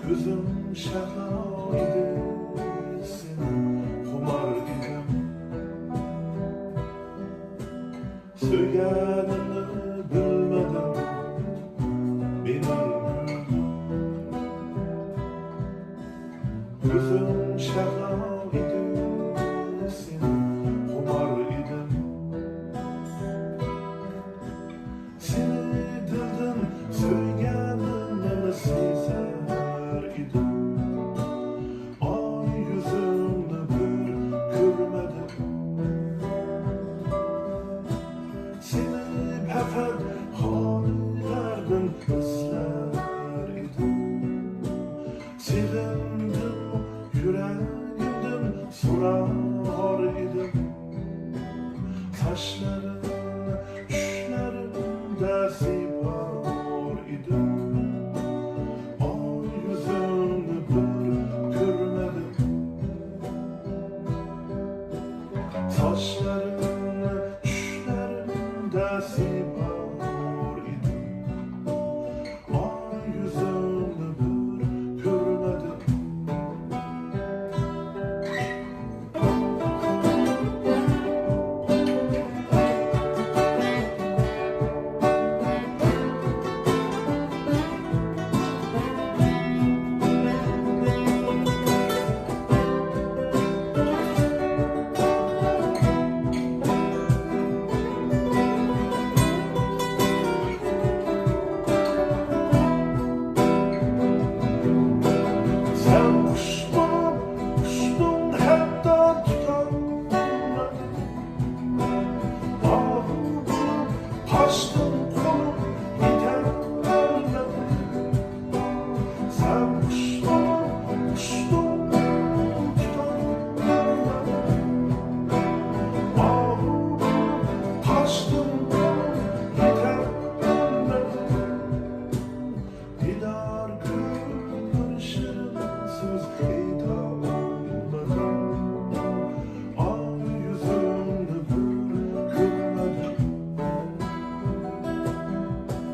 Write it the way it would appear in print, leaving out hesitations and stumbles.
Gözüm şahaydı, seni kumar idim. Söyleneni bilmedim, benim gözüm şahaydı, seni kumar idim. Seni dilden söyleneni sezer idim. Ay yüzünü bir görmedim. Seni fakat hallerden izler idim. Sevindim yüreğimden sorar idim. Saçların düşlerimde sipar idim.